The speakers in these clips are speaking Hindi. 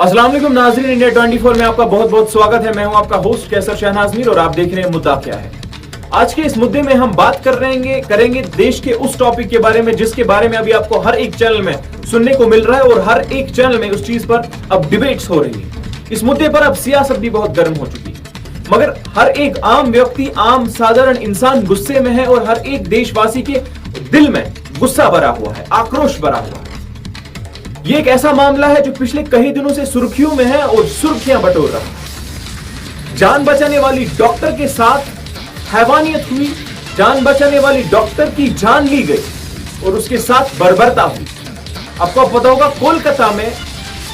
अस्सलाम वालेकुम नाज़रीन, इंडिया 24 में आपका बहुत बहुत स्वागत है। मैं हूं आपका होस्ट कैसर शहनाज मीर और आप देख रहे हैं मुद्दा क्या है। आज के इस मुद्दे में हम बात करेंगे देश के उस टॉपिक के बारे में जिसके बारे में अभी आपको हर एक चैनल में सुनने को मिल रहा है और हर एक चैनल में उस चीज पर अब डिबेट्स हो रही है। इस मुद्दे पर अब सियासत भी बहुत गर्म हो चुकी है, मगर हर एक आम व्यक्ति, आम साधारण इंसान गुस्से में है और हर एक देशवासी के दिल में गुस्सा भरा हुआ है, आक्रोश भरा हुआ है। ये एक ऐसा मामला है जो पिछले कई दिनों से सुर्खियों में है और सुर्खियां बटोर रहा है। जान बचाने वाली डॉक्टर के साथ हैवानियत हुई, जान बचाने वाली डॉक्टर की जान ली गई और उसके साथ बर्बरता हुई। आपको पता होगा कोलकाता में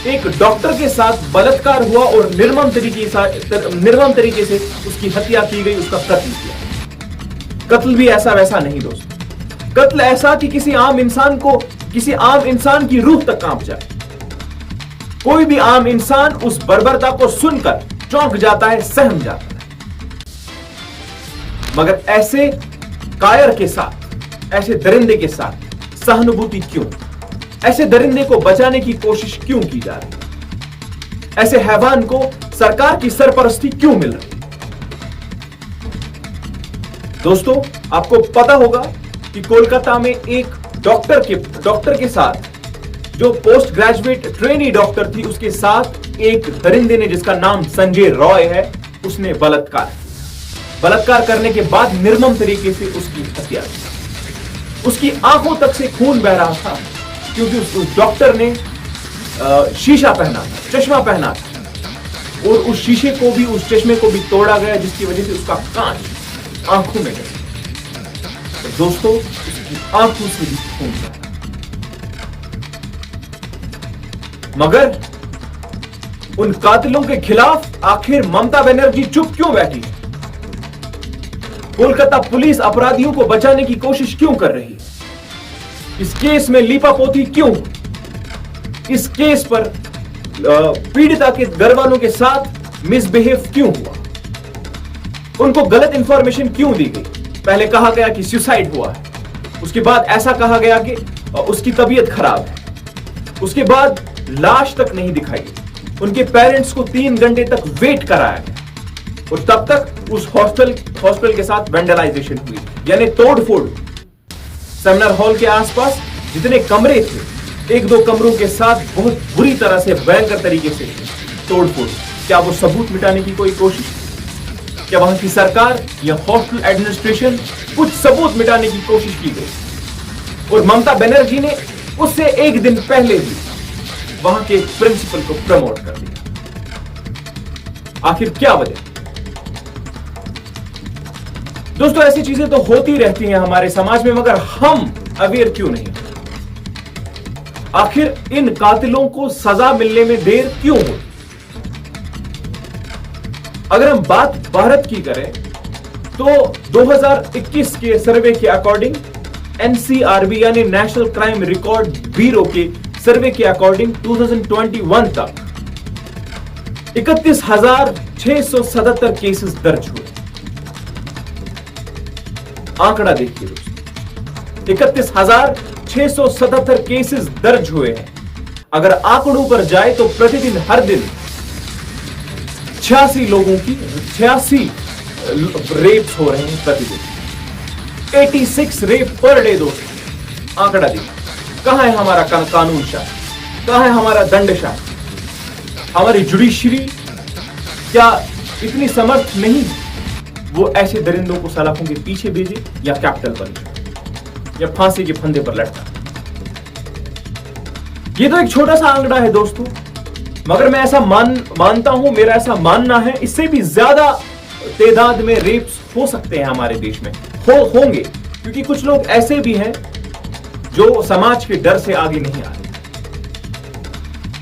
एक डॉक्टर के साथ बलात्कार हुआ और निर्मम तरीके से उसकी हत्या की गई, उसका कत्ल किया। कत्ल भी ऐसा वैसा नहीं दोस्तों, कत्ल ऐसा कि किसी आम इंसान की रूह तक कांप जाए। कोई भी आम इंसान उस बर्बरता को सुनकर चौंक जाता है, सहम जाता है। मगर ऐसे कायर के साथ, ऐसे दरिंदे के साथ सहानुभूति क्यों? ऐसे दरिंदे को बचाने की कोशिश क्यों की जा रही? ऐसे हैवान को सरकार की सरपरस्ती क्यों मिल रही? दोस्तों, आपको पता होगा कि कोलकाता में एक डॉक्टर के साथ, जो पोस्ट ग्रेजुएट ट्रेनी डॉक्टर थी, उसके साथ एक दरिंदे ने, जिसका नाम संजय रॉय है, उसने बलात्कार करने के बाद निर्मम तरीके से उसकी हत्या की। उसकी आंखों तक से खून बह रहा था क्योंकि उस डॉक्टर ने शीशा पहना था, चश्मा पहना था और उस शीशे को भी, उस चश्मे को भी तोड़ा गया, जिसकी वजह से उसका कांच आंखों में गया। दोस्तों, उसकी आंखों से भी खून बह रहा। मगर उन कातिलों के खिलाफ आखिर ममता बनर्जी चुप क्यों बैठी है? कोलकाता पुलिस अपराधियों को बचाने की कोशिश क्यों कर रही है? इस केस में लीपापोती क्यों? इस केस पर पीड़िता के घर वालों के साथ मिसबिहेव क्यों हुआ? उनको गलत इंफॉर्मेशन क्यों दी गई? पहले कहा गया कि सुसाइड हुआ है, उसके बाद ऐसा कहा गया कि उसकी तबीयत खराब है, उसके बाद लाश तक नहीं दिखाई गई। उनके पेरेंट्स को 3 घंटे तक वेट कराया गया और तब तक उस हॉस्टल के साथ वेंडलाइजेशन हुई, यानी तोड़फोड़। सेमिनार हॉल के आसपास जितने कमरे थे, 1-2 कमरों के साथ बहुत बुरी तरह से, भयंकर तरीके से तोड़फोड़। क्या वो सबूत मिटाने की कोई कोशिश? क्या वहां की सरकार या हॉस्टल एडमिनिस्ट्रेशन कुछ सबूत मिटाने की कोशिश की गई? और ममता बनर्जी ने उससे 1 दिन पहले ही वहां के प्रिंसिपल को प्रमोट कर दिया। आखिर क्या वजह? दोस्तों, ऐसी चीजें तो होती रहती हैं हमारे समाज में, मगर हम अवेयर क्यों नहीं? आखिर इन कातिलों को सजा मिलने में देर क्यों होती? अगर हम बात भारत की करें तो 2021 के सर्वे के अकॉर्डिंग, एनसीआरबी यानी नेशनल क्राइम रिकॉर्ड ब्यूरो के सर्वे के अकॉर्डिंग 2021 तक 31,677 केसेस दर्ज हुए। आंकड़ा देखिए दोस्तों, 31,677 केसेस दर्ज हुए हैं। अगर आंकड़ों पर जाए तो प्रतिदिन, हर दिन 86 रेप्स हो रहे हैं प्रतिदिन। 86 रेप पर डे दोस्तों। आंकड़ा देखिए, कहां है हमारा कानून शास्त्र? कहां है हमारा दंड शास्त्र? हमारी जुडिशरी क्या इतनी समर्थ नहीं वो ऐसे दरिंदों को सलाखों के पीछे भेजे या कैपिटल पर या फांसी के फंदे पर लटका? ये तो एक छोटा सा आंकड़ा है दोस्तों, मगर मैं ऐसा मानता हूं, मेरा ऐसा मानना है, इससे भी ज्यादा तादाद में रेप्स हो सकते हैं हमारे देश में, होंगे, क्योंकि कुछ लोग ऐसे भी हैं जो समाज के डर से आगे नहीं आ रहे,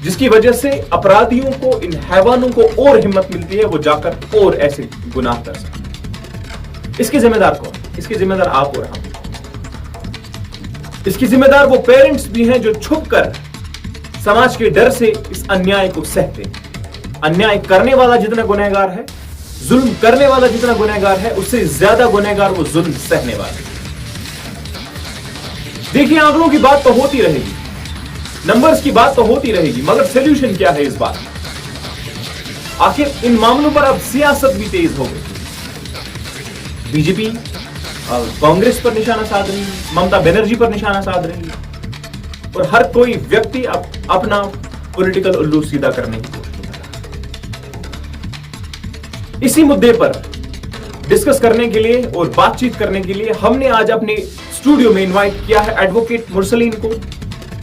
जिसकी वजह से अपराधियों को, इन हैवानों को और हिम्मत मिलती है, वो जाकर और ऐसे गुनाह कर सकते हैं। इसके जिम्मेदार कौन? इसके जिम्मेदार आप और हम। इसकी जिम्मेदार वो पेरेंट्स भी हैं जो छुपकर समाज के डर से इस अन्याय को सहते हैं। अन्याय करने वाला जितना गुनहगार है, जुल्म करने वाला जितना गुनहगार है, उससे ज्यादा गुनहगार वो जुल्म सहने वाले। देखिए, आंकड़ों की बात तो होती रहेगी, नंबर्स की बात तो होती रहेगी, मगर सॉल्यूशन क्या है इस बात? आखिर इन मामलों पर अब सियासत भी तेज हो गई। बीजेपी कांग्रेस पर निशाना साध रही है, ममता बनर्जी पर निशाना साध रही है और हर कोई व्यक्ति अपना पॉलिटिकल उल्लू सीधा करने की कोशिश कर रहा है। इसी मुद्दे पर डिस्कस करने के लिए और बातचीत करने के लिए हमने आज अपने स्टूडियो में इनवाइट किया है एडवोकेट मुरसलीन को,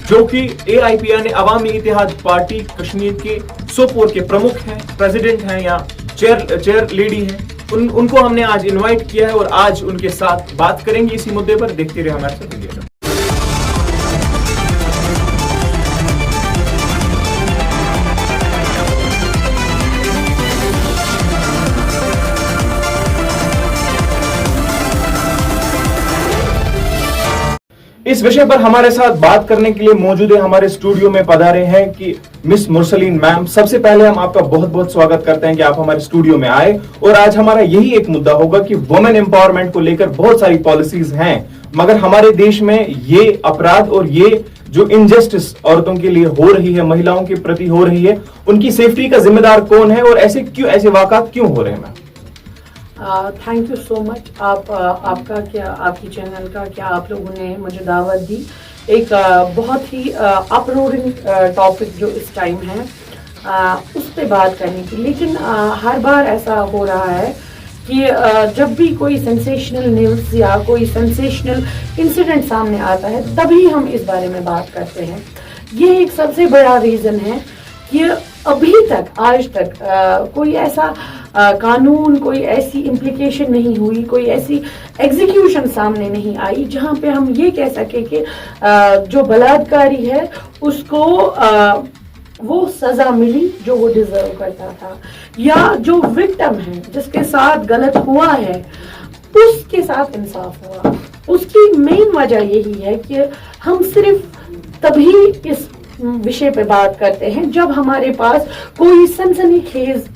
जो कि AIPN अवामी इत्तेहाद पार्टी कश्मीर के सोपोर के प्रमुख हैं, प्रेसिडेंट हैं या चेयर लेडी हैं। उनको हमने आज इनवाइट किया है और आज उनके साथ बात करेंगे इसी मुद्दे पर। देखते रहे हमारे साथ वीडियो। इस विषय पर हमारे साथ बात करने के लिए मौजूद है, हमारे स्टूडियो में पधारे हैं कि मिस मुरसलीन मैम। सबसे पहले हम आपका बहुत बहुत स्वागत करते हैं कि आप हमारे स्टूडियो में आए। और आज हमारा यही एक मुद्दा होगा कि वुमेन एम्पावरमेंट को लेकर बहुत सारी पॉलिसीज हैं, मगर हमारे देश में ये अपराध और ये जो इनजस्टिस औरतों के लिए हो रही है, महिलाओं के प्रति हो रही है, उनकी सेफ्टी का जिम्मेदार कौन है और ऐसे वाकयात क्यों हो रहे हैं ma'am? Thank you so much. आपका क्या, आपकी चैनल का क्या, आप लोगों ने मुझे दावत दी एक बहुत ही अपरोडिंग टॉपिक जो इस टाइम है उस पे बात करने की। लेकिन हर बार ऐसा हो रहा है कि जब भी कोई सेंसेशनल न्यूज़ या कोई सेंसेशनल इंसिडेंट सामने आता है तभी हम इस बारे में बात करते हैं। ये एक सबसे बड़ा रीज़न है कि अभी तक, आज तक कोई ऐसा कानून, कोई ऐसी इम्प्लीकेशन नहीं हुई, कोई ऐसी एग्जीक्यूशन सामने नहीं आई जहां पे हम ये कह सके कि जो बलात्कारी है उसको वो सजा मिली जो वो डिजर्व करता था, या जो विक्टिम है जिसके साथ गलत हुआ है उसके साथ इंसाफ हुआ। उसकी मेन वजह यही है कि हम सिर्फ तभी इस विषय पे बात करते हैं जब हमारे पास कोई सनसनीखेज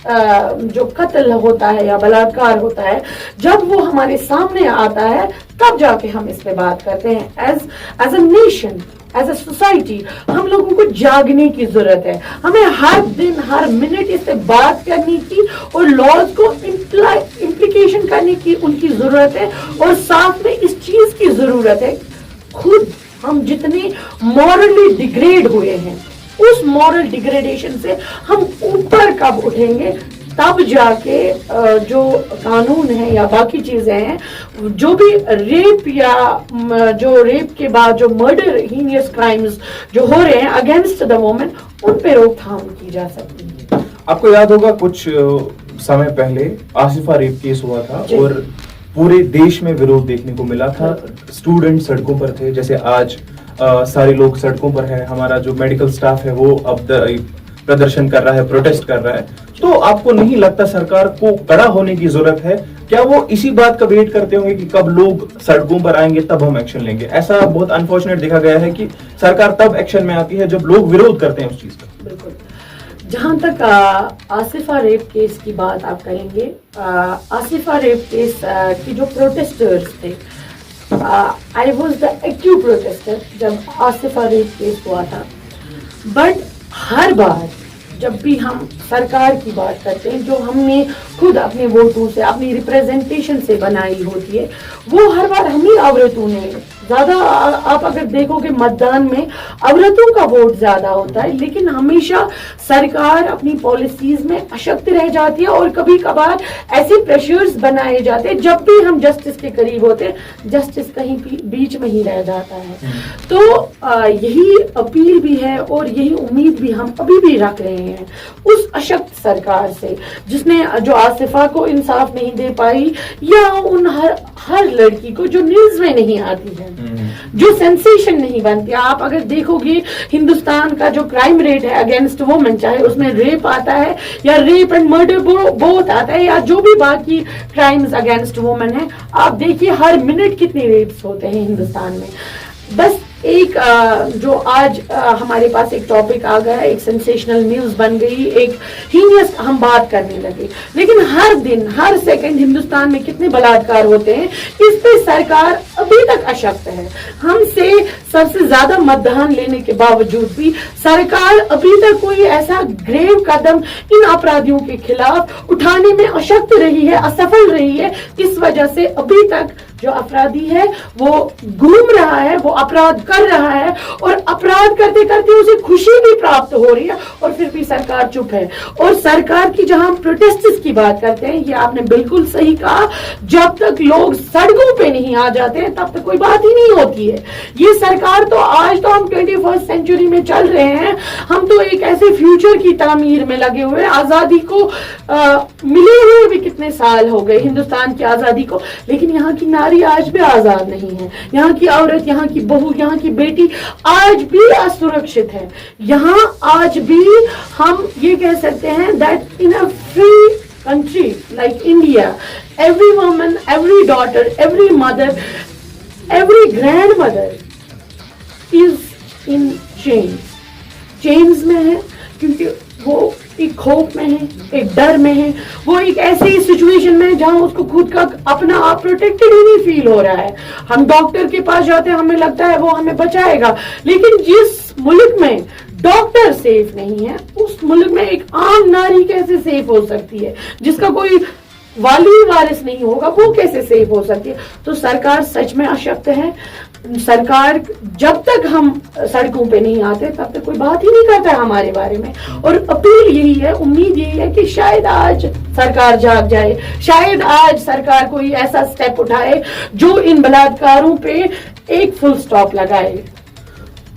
जो कत्ल होता है या बलात्कार होता है, जब वो हमारे सामने आता है तब जाके हम इस पे बात करते हैं। As a nation, as a society हम लोगों को जागने की जरूरत है। हमें हर दिन, हर मिनट इस पे बात करने की और लॉज को इम्प्लीकेशन करने की उनकी जरूरत है। और साथ में इस चीज की जरूरत है, खुद हम जितने मॉरली डिग्रेड हुए हैं उस मॉरल डिग्रेडेशन से हम ऊपर कब उठेंगे, तब जाके जो कानून है या बाकी चीजें हैं, जो भी रेप या जो रेप के बाद जो मर्डर, हीनियस क्राइम्स जो हो रहे हैं अगेंस्ट द वुमेन, उन पे रोकथाम की जा सकती है। आपको याद होगा कुछ समय पहले आसिफा रेप केस हुआ था और पूरे देश में विरोध देखने को मिला था। स्टूडेंट सड़कों पर थे, जैसे आज सारे लोग सड़कों पर है। हमारा जो मेडिकल स्टाफ है वो अब प्रदर्शन कर रहा है, प्रोटेस्ट कर रहा है। तो आपको नहीं लगता सरकार को कड़ा होने की जरूरत है? क्या वो इसी बात का वेट करते होंगे कि कब लोग सड़कों पर आएंगे तब हम एक्शन लेंगे? ऐसा बहुत अनफॉर्चुनेट देखा गया है कि सरकार तब एक्शन में आती है जब लोग विरोध करते हैं उस चीज का। बिल्कुल। जहां तक आसिफा रेप केस की बात आप करेंगे, आसिफा रेप केस की जो प्रोटेस्टर्स थे, I was the active protester जब आसिफा रेप केस हुआ था। बट हर बार जब भी हम सरकार की बात करते हैं जो हमने खुद अपने वोटों से, अपनी रिप्रेजेंटेशन से बनाई होती है, वो हर बार हम ही औरतों ने ज्यादा, आप अगर देखोगे मतदान में औरतों का वोट ज्यादा होता है, लेकिन हमेशा सरकार अपनी पॉलिसीज में अशक्त रह जाती है और कभी कभार ऐसे प्रेशर्स बनाए जाते हैं जब भी हम जस्टिस के करीब होते हैं जस्टिस कहीं बीच में ही रह जाता है। तो यही अपील भी है और यही उम्मीद भी हम अभी भी रख रहे हैं उस अशक्त सरकार से जिसने, जो आसिफा को इंसाफ नहीं दे पाई, या उन हर लड़की को जो न्यूज में नहीं आती है, जो सेंसेशन नहीं बनती। आप अगर देखोगे हिंदुस्तान का जो क्राइम रेट है अगेंस्ट वुमेन, चाहे उसमें रेप आता है या रेप एंड मर्डर बोथ आता है, या जो भी बाकी क्राइम्स अगेंस्ट वुमेन है, आप देखिए हर मिनट कितने रेप्स होते हैं हिंदुस्तान में। बस एक जो आज हमारे पास एक टॉपिक आ गया, एक सेंसेशनल न्यूज बन गई, एक हीनियस हम बात करने लगे, लेकिन हर दिन हर सेकंड हिंदुस्तान में कितने बलात्कार होते हैं इस पे सरकार अभी तक अशक्त है। हमसे सबसे ज्यादा मतदान लेने के बावजूद भी सरकार अभी तक कोई ऐसा ग्रेव कदम इन अपराधियों के खिलाफ उठाने में अशक्त रही है, असफल रही है। इस वजह से अभी तक जो अपराधी है वो घूम रहा है, वो अपराध कर रहा है और अपराध करते करते उसे खुशी भी प्राप्त हो रही है और फिर भी सरकार चुप है। और सरकार की जहां प्रोटेस्ट की बात करते हैं, ये आपने बिल्कुल सही कहा, जब तक लोग सड़कों पे नहीं आ जाते हैं तब तक कोई बात ही नहीं होती है। ये सरकार तो आज तो हम 21st सेंचुरी में चल रहे हैं, हम तो एक ऐसे फ्यूचर की तामीर में लगे हुए हैं। आजादी को मिले हुए भी कितने साल हो गए हिंदुस्तान की आजादी को, लेकिन यहाँ की नारी आज भी आजाद नहीं है, यहाँ की औरत, यहाँ की बहू, यहाँ की बेटी आज भी असुरक्षित है। यहाँ आज भी हम ये कह सकते हैं that in a free country like India, every woman, every daughter, every mother, every grandmother is in chains. Chains में है क्योंकि वो एक खौफ में है, एक डर में है, वो एक ऐसी सिचुएशन में है जहां उसको खुद का अपना आप प्रोटेक्टेड ही नहीं फील हो रहा है। हम डॉक्टर के पास जाते हैं, हमें लगता है वो हमें बचाएगा, लेकिन जिस मुल्क में डॉक्टर सेफ नहीं है उस मुल्क में एक आम नारी कैसे सेफ हो सकती है? जिसका कोई वाली वारिस नहीं होगा वो कैसे सेफ हो सकती है? तो सरकार सच में अशक्त है। सरकार जब तक हम सड़कों पे नहीं आते तब तक कोई बात ही नहीं करता है हमारे बारे में। और अपील यही है, उम्मीद यही है कि शायद आज सरकार जाग जाए, शायद आज सरकार कोई ऐसा स्टेप उठाए जो इन बलात्कारों पे एक फुल स्टॉप लगाए।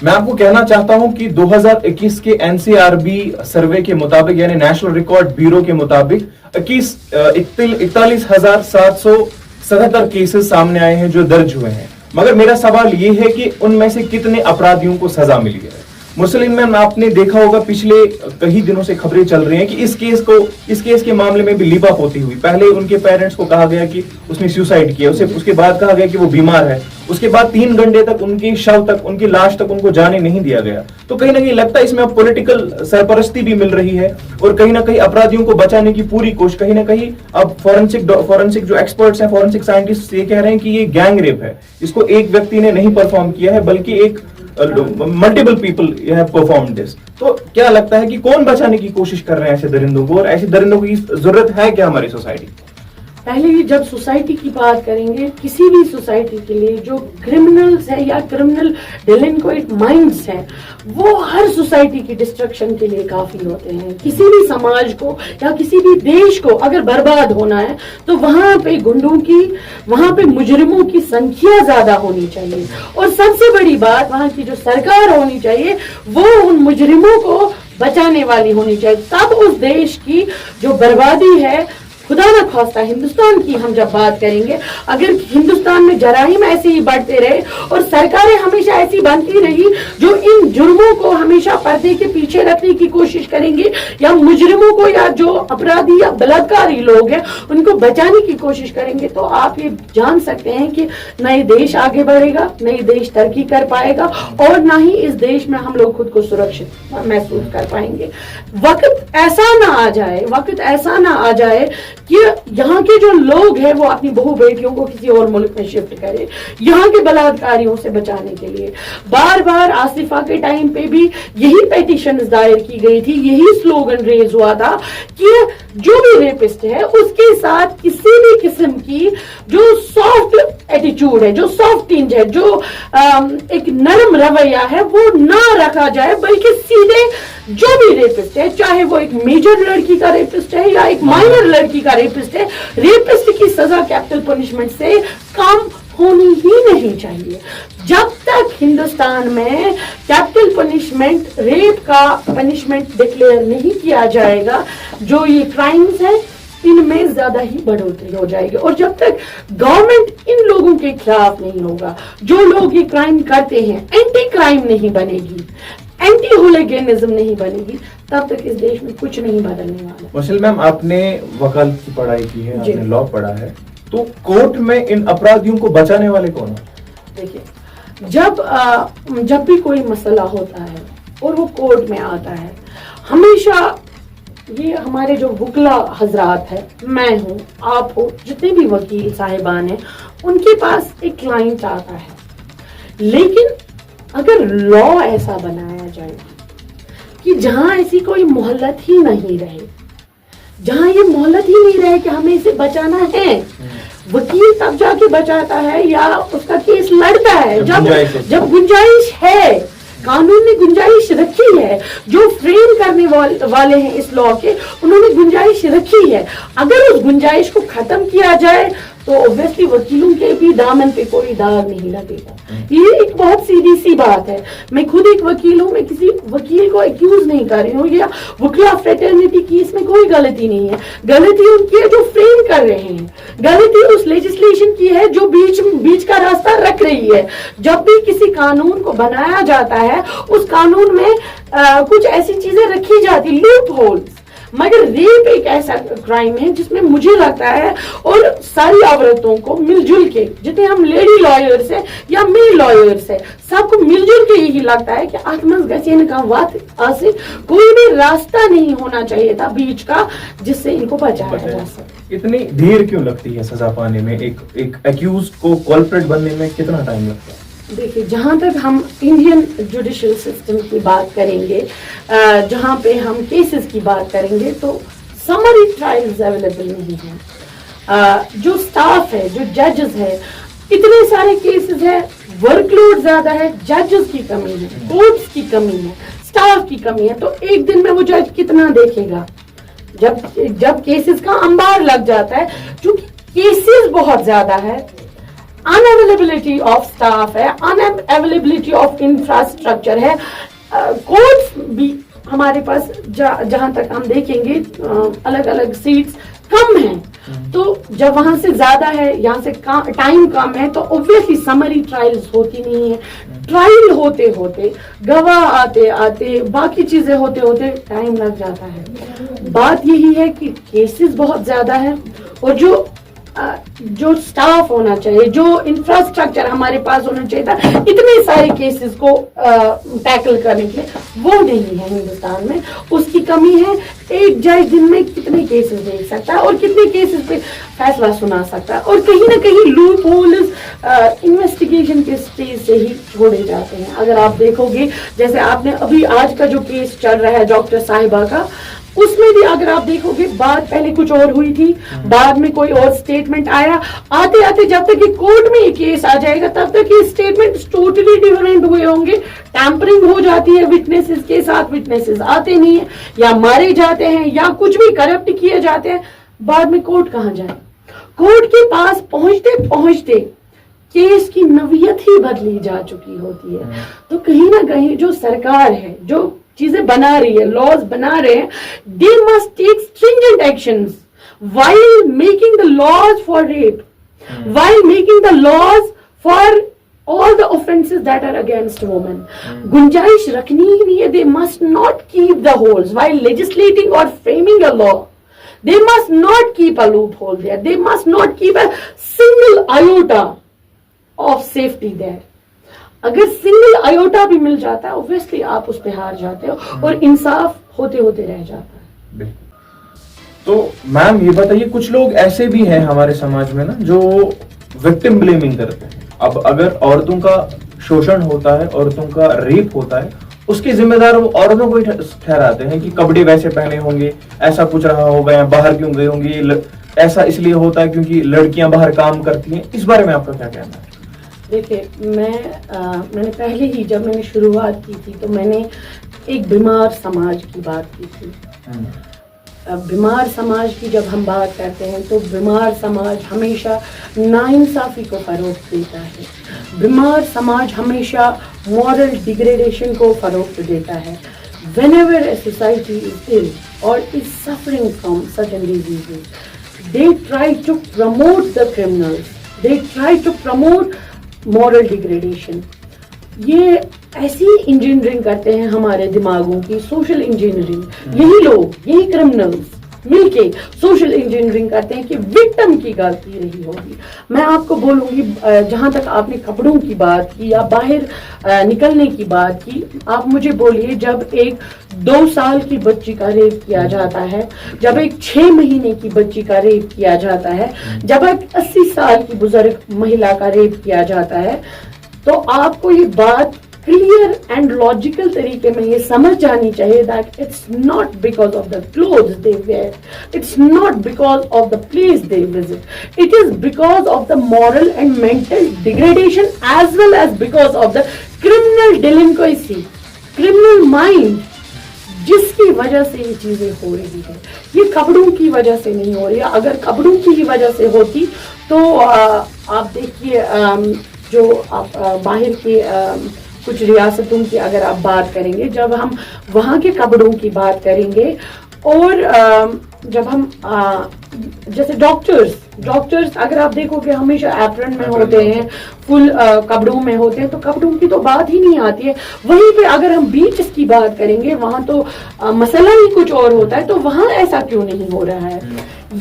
मैं आपको कहना चाहता हूं कि 2021 के एनसीआरबी सर्वे के मुताबिक, यानी नेशनल रिकॉर्ड ब्यूरो के मुताबिक 41,777 केसेस सामने आए हैं जो दर्ज हुए हैं। मगर मेरा सवाल ये है कि उनमें से कितने अपराधियों को सजा मिली है? मुस्लिम में आपने देखा होगा पिछले कई दिनों से खबरें चल रही हैं कि इस केस के मामले में भी लिबा होती हुई, पहले उनके पेरेंट्स को कहा गया कि उसने सुसाइड किया, उसके बाद कहा गया कि वो बीमार है, उसके बाद 3 घंटे तक उनकी शव तक, उनकी लाश तक उनको जाने नहीं दिया गया। तो कहीं ना कहीं लगता है इसमें अब पॉलिटिकल सरपरस्ती भी मिल रही है और कहीं ना कहीं अपराधियों को बचाने की पूरी कोशिश, कहीं ना कहीं अब फॉरेंसिक जो एक्सपर्ट्स हैं, फॉरेंसिक साइंटिस्ट ये कह रहे हैं कि ये गैंग रेप है, इसको एक व्यक्ति ने नहीं परफॉर्म किया है बल्कि एक multiple people have performed this. तो क्या लगता है कि कौन बचाने की कोशिश कर रहे हैं ऐसे दरिंदों को, और ऐसे दरिंदों की जरूरत है क्या हमारी सोसाइटी? पहले ही जब सोसाइटी की बात करेंगे, किसी भी सोसाइटी के लिए जो क्रिमिनल्स है या क्रिमिनल डिलिंक्वेंट माइंड्स हैं, वो हर सोसाइटी की डिस्ट्रक्शन के लिए काफी होते हैं। किसी भी समाज को या किसी भी देश को अगर बर्बाद होना है तो वहां पे गुंडों की, वहां पे मुजरिमों की संख्या ज्यादा होनी चाहिए, और सबसे बड़ी बात वहां की जो सरकार होनी चाहिए वो उन मुजरिमों को बचाने वाली होनी चाहिए। तब उस देश की जो बर्बादी है, खुदा न खास्ता हिंदुस्तान की हम जब बात करेंगे, अगर हिंदुस्तान में जराइम ऐसे ही बढ़ते रहे और सरकारें हमेशा ऐसी बनती रही जो इन जुर्मों को हमेशा पर्दे के पीछे रखने की कोशिश करेंगे या मुजरिमों को या जो अपराधी या बलात्कारी लोग हैं उनको बचाने की कोशिश करेंगे, तो आप ये जान सकते हैं कि न ये देश आगे बढ़ेगा, न ये देश तरक्की कर पाएगा और न ही इस देश में हम लोग खुद को सुरक्षित महसूस कर पाएंगे। वक्त ऐसा ना आ जाए कि यहाँ के जो लोग हैं वो अपनी बहू बेटियों को किसी और मुल्क में शिफ्ट करें यहाँ के बलात्कारियों से बचाने के लिए। बार बार आसिफा के टाइम पे भी यही पेटिशन दायर की गई थी, यही स्लोगन रेज हुआ था कि जो भी रेपिस्ट है उसके साथ किसी भी किस्म की जो सॉफ्ट एटीट्यूड है, जो सॉफ्ट टिंज है, जो एक नरम रवैया है वो ना रखा जाए, बल्कि सीधे जो भी रेपिस्ट है, चाहे वो एक मेजर लड़की का रेपिस्ट है या एक माइनर लड़की का रेपिस्ट है, रेपिस्ट की सजा कैपिटल पनिशमेंट से कम होनी ही नहीं चाहिए। जब तक हिंदुस्तान में कैपिटल पनिशमेंट, रेप का पनिशमेंट डिक्लेयर नहीं किया जाएगा, जो ये क्राइम्स है इनमें ज्यादा ही बढ़ोतरी हो जाएगी। और जब तक गवर्नमेंट इन लोगों के खिलाफ नहीं होगा, जो लोग ये क्राइम करते हैं, एंटी क्राइम नहीं बनेगी, एंटी होलिगेनिज्म नहीं बनेगी, तब तक इस देश में कुछ नहीं बदलने वाला। मुशल मैम, आपने वकालत की पढ़ाई की है, आपने लॉ पढ़ा है, तो कोर्ट में इन अपराधियों को बचाने वाले कौन है? देखिए, जब भी कोई मसला होता है और वो कोर्ट में आता है, हमेशा ये हमारे जो वकीला हजरात है, मैं हूँ, आप हो, जितने भी वकील साहिबान हैं, उनके पास एक क्लाइंट आता है। लेकिन अगर लॉ ऐसा बनाया जाए कि जहां ऐसी कोई मोहलत ही नहीं रहे, जहां ये मोहलत ही नहीं रहे कि हमें इसे बचाना है, वकील तब जाके बचाता है या उसका केस लड़ता है जब गुंजाइश है, कानून ने गुंजाइश रखी है, जो फ्रेम करने वाले हैं इस लॉ के, उन्होंने गुंजाइश रखी है। अगर उस गुंजाइश को खत्म किया जाए तो ऑब्वियसली वकीलों के भी दामन पे कोई दाग नहीं लगेगा। ये एक बहुत सीधी सी बात है। मैं खुद एक वकील हूँ, मैं किसी वकील को एक्यूज नहीं कर रही हूँ या वकीला फ्रेटर्निटी की इसमें कोई गलती नहीं है। गलती उनकी है जो फ्रेम कर रहे हैं, गलती उस लेजिस्लेशन की है जो बीच का रास्ता रख रही है। जब भी किसी कानून को बनाया जाता है, उस कानून में कुछ ऐसी चीजें रखी जाती, लूप होल्स। मगर रेप एक ऐसा क्राइम है जिसमें मुझे लगता है, और सारी औरतों को मिलजुल के, जितने हम लेडी लॉयर्स है या मेल लॉयर्स है, सबको मिलजुल के यही लगता है कि आत्मस गसीन का वात आसे कोई भी रास्ता नहीं होना चाहिए था बीच का जिससे इनको बचाया जा सके। इतनी देर क्यों लगती है सजा पाने में? एक एक्यूज को कल्प्रिट बनने में कितना टाइम लगता है? देखिए, जहां तक हम इंडियन जुडिशियल सिस्टम की बात करेंगे, जहां पे हम केसेस की बात करेंगे, तो समरी ट्रायल्स अवेलेबल नहीं है। जो स्टाफ है, जो जजेस है, इतने सारे केसेस है, वर्कलोड ज्यादा है, जजेस की कमी है, कोर्ट्स की कमी है, स्टाफ की कमी है, तो एक दिन में वो जज कितना देखेगा? जब केसेस का अंबार लग जाता है, क्योंकि केसेस बहुत ज्यादा है, अनअवेलेबिलिटी ऑफ स्टाफ है, अनअवेलेबिलिटी ऑफ इंफ्रास्ट्रक्चर है, कोर्ट्स भी हमारे पास जहां तक हम देखेंगे अलग अलग सीट्स कम हैं, तो जब वहां से ज्यादा है, यहाँ से टाइम कम है, तो ऑब्वियसली समरी ट्रायल्स होती नहीं है। ट्रायल होते होते, गवाह आते आते, बाकी चीजें होते होते टाइम लग जाता है। बात यही है कि केसेस बहुत ज्यादा है, और जो स्टाफ होना चाहिए, जो इंफ्रास्ट्रक्चर हमारे पास होना चाहिए था इतने सारे केसेस को टैकल करने के लिए, वो नहीं है हिंदुस्तान में, उसकी कमी है। एक जज दिन में कितने केसेस देख सकता है और कितने केसेस पे फैसला सुना सकता है, और कहीं ना कहीं लूप होल्स इन्वेस्टिगेशन के स्टेज से ही छोड़े जाते हैं। अगर आप देखोगे, जैसे आपने अभी आज का जो केस चल रहा है डॉक्टर साहिबा का, उसमें भी अगर आप देखोगे, बात पहले कुछ और हुई थी, बाद में कोई और स्टेटमेंट आया, आते आते जब तक ये कोर्ट में ये केस आ जाएगा तब तक ये स्टेटमेंट टोटली डिफरेंट हुए होंगे। टैंपरिंग हो जाती है विटनेसेस के साथ, विटनेसेस आते नहीं है या मारे जाते हैं या कुछ भी करप्ट किए जाते हैं। बाद में कोर्ट कहाँ जाए? कोर्ट के पास पहुंचते पहुंचते केस की नवीयत ही बदली जा चुकी होती है। तो कहीं ना कहीं जो सरकार है, जो चीजें बना रही है, लॉज बना रहे हैं, they must take stringent actions while making the laws for rape, while making the laws for all the offenses that are against women. गुंजाइश रखनी ही नहीं है. They must not keep the holes while legislating or framing a law. They must not keep a loophole there. They must not keep a single iota of safety there. अगर सिंगल आयोटा भी मिल जाता है, ऑब्वियसली आप उस पे हार जाते हो और इंसाफ होते होते रह जाता है. बिल्कुल. तो मैम ये बताइए, कुछ लोग ऐसे भी हैं हमारे समाज में ना जो विक्टिम ब्लेमिंग करते हैं. अब अगर औरतों का शोषण होता है, औरतों का रेप होता है, उसके जिम्मेदार वो औरतों को ही ठहराते हैं कि कपड़े वैसे पहने होंगे, ऐसा कुछ रहा होगा, या बाहर क्यों गए होंगे, ऐसा इसलिए होता है क्योंकि लड़कियां बाहर काम करती हैं. इस बारे में आपका क्या कहना है? देखिए, मैंने पहले ही जब मैंने शुरुआत की थी तो मैंने एक बीमार समाज की बात की थी. बीमार समाज की जब हम बात करते हैं तो बीमार समाज हमेशा नाइंसाफी को फरोग देता है. बीमार समाज हमेशा मॉरल डिग्रेडेशन को फरोग देता है. Whenever a society is ill or is suffering from certain diseases, they try to promote the criminals. They try to promote moral degradation. ये ऐसी इंजीनियरिंग करते हैं हमारे दिमागों की, सोशल इंजीनियरिंग. यही लोग, यही क्रिमिनल्स मिलके सोशल इंजीनियरिंग करते हैं कि विक्टिम की गलती नहीं होगी। मैं आपको बोलूंगी, जहां तक आपने कपड़ों की बात की या बाहर निकलने की बात की, आप मुझे बोलिए, जब एक 2 साल की बच्ची का रेप किया जाता है, जब एक 6 महीने की बच्ची का रेप किया जाता है, जब एक 80 साल की बुजुर्ग महिला का रेप किया जाता है, तो आपको ये बात क्लियर एंड लॉजिकल तरीके में ये समझ जानी चाहिए that it's not because of the clothes they wear, it's not because of the place they visit, it is because of the moral and mental degradation as well as because of the criminal delinquency, criminal mind, जिसकी वजह से ये चीजें हो रही है। ये कपड़ों की वजह से नहीं हो रही है। अगर कपड़ों की ही वजह से होती तो आप देखिए, जो आप बाहर के कुछ रियासतों की अगर आप बात करेंगे, जब हम वहाँ के कपड़ों की बात करेंगे और जब हम जैसे डॉक्टर्स अगर आप देखोगे हमेशा एप्रन में होते हैं, फुल कपड़ों में होते हैं, तो कपड़ों की तो बात ही नहीं आती है। वहीं पे अगर हम बीचेस की बात करेंगे, वहां तो मसला ही कुछ और होता है, तो वहां ऐसा क्यों नहीं हो रहा है?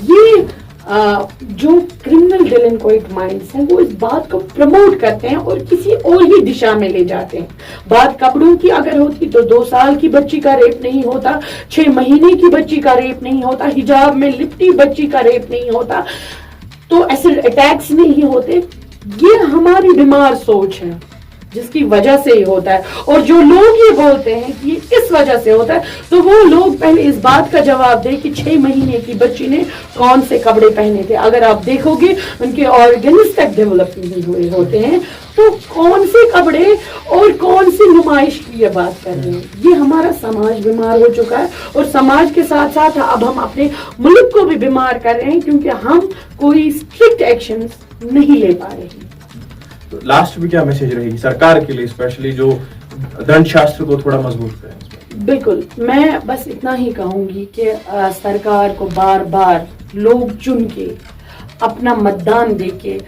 ये जो क्रिमिनल डिलिंक्वेंट माइंड्स हैं वो इस बात को प्रमोट करते हैं और किसी और ही दिशा में ले जाते हैं। बात कपड़ों की अगर होती तो 2 साल की बच्ची का रेप नहीं होता, 6 महीने की बच्ची का रेप नहीं होता, हिजाब में लिपटी बच्ची का रेप नहीं होता, तो एसिड अटैक्स नहीं होते। ये हमारी बीमार सोच है जिसकी वजह से ही होता है। और जो लोग ये बोलते हैं कि ये किस वजह से होता है, तो वो लोग पहले इस बात का जवाब दें कि 6 महीने की बच्ची ने कौन से कपड़े पहने थे। अगर आप देखोगे उनके ऑर्गन्स तक डेवलप नहीं हुए होते हैं, तो कौन से कपड़े और कौन सी नुमाइश की ये बात कर रहे हैं। ये हमारा समाज बीमार हो चुका है और समाज के साथ साथ अब हम अपने मुल्क को भी बीमार कर रहे हैं, क्योंकि हम कोई स्ट्रिक्ट एक्शन नहीं ले पा रहे हैं। तो लास्ट में क्या मैसेज रहेगी सरकार के लिए, स्पेशली जो दंड शास्त्र को थोड़ा मजबूत करें? बिल्कुल, मैं बस इतना ही कहूंगी कि सरकार को बार बार लोग चुन के अपना मतदान देके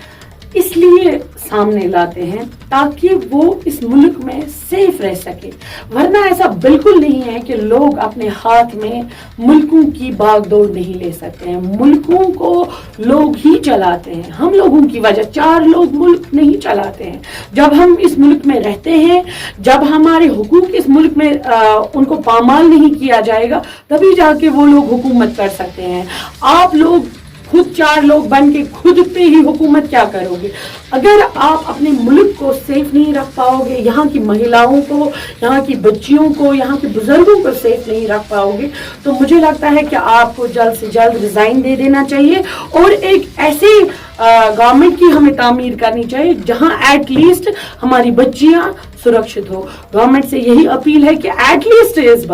इसलिए सामने लाते हैं ताकि वो इस मुल्क में सेफ रह सके। वरना ऐसा बिल्कुल नहीं है कि लोग अपने हाथ में मुल्कों की बागडोर नहीं ले सकते हैं। मुल्कों को लोग ही चलाते हैं, हम लोगों की वजह 4 लोग मुल्क नहीं चलाते हैं। जब हम इस मुल्क में रहते हैं, जब हमारे हुकूक इस मुल्क में उनको पामाल नहीं किया जाएगा, तभी जाके वो लोग हुकूमत कर सकते हैं। आप लोग खुद 4 लोग बन के खुद पे ही हुकूमत क्या करोगे? अगर आप अपने मुल्क को सेफ नहीं रख पाओगे, यहाँ की महिलाओं को, यहाँ की बच्चियों को, यहाँ के बुजुर्गों को सेफ नहीं रख पाओगे, तो मुझे लगता है कि आपको जल्द से जल्द रिजाइन दे देना चाहिए और एक ऐसे गवर्नमेंट की हमें तामीर करनी चाहिए जहां एटलीस्ट हमारी बच्चियां सुरक्षित हो। गवर्नमेंट से यही अपील है कि एटलीस्ट इस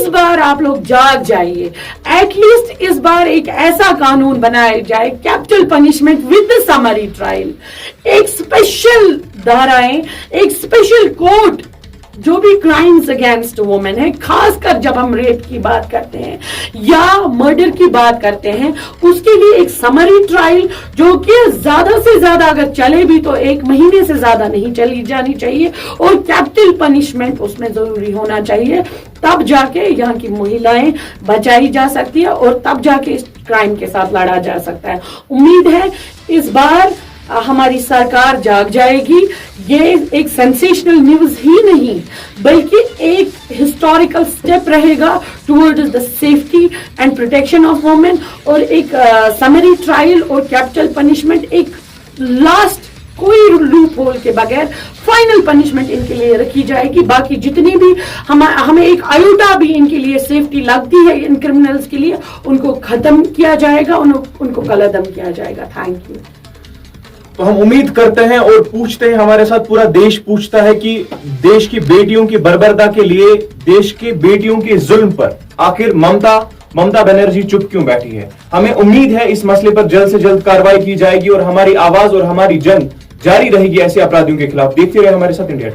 बार आप लोग जाग जाइए। एटलीस्ट इस बार एक ऐसा कानून बनाया जाए, capital punishment with summary trial, एक स्पेशल धाराएं, एक स्पेशल कोर्ट जो भी क्राइम्स अगेंस्ट वुमेन है, खासकर जब हम रेप की बात करते हैं या मर्डर की बात करते हैं, उसके लिए एक समरी ट्रायल जो कि ज्यादा से ज्यादा अगर चले भी तो 1 महीने से ज्यादा नहीं चली जानी चाहिए और कैपिटल पनिशमेंट उसमें जरूरी होना चाहिए। तब जाके यहाँ की महिलाएं बचाई जा सकती है और तब जाके इस क्राइम के साथ लड़ा जा सकता है। उम्मीद है इस बार हमारी सरकार जाग जाएगी। ये एक सेंसेशनल न्यूज ही नहीं बल्कि एक हिस्टोरिकल स्टेप रहेगा towards the safety and protection of women और एक समरी ट्रायल और कैपिटल पनिशमेंट, एक लास्ट कोई लूप होल के बगैर फाइनल पनिशमेंट इनके लिए रखी जाएगी। बाकी जितनी भी हमें एक आयोटा भी इनके लिए सेफ्टी लगती है इन क्रिमिनल्स के लिए, उनको खत्म किया जाएगा, उनको कलअदम किया जाएगा। Thank you. तो हम उम्मीद करते हैं और पूछते हैं, हमारे साथ पूरा देश पूछता है कि देश की बेटियों की बर्बरता के लिए, देश की बेटियों के जुल्म पर आखिर ममता बनर्जी चुप क्यों बैठी है? हमें उम्मीद है इस मसले पर जल्द से जल्द कार्रवाई की जाएगी और हमारी आवाज और हमारी जंग जारी रहेगी ऐसे अपराधियों के खिलाफ। देखते रहे हमारे साथ इंडिया।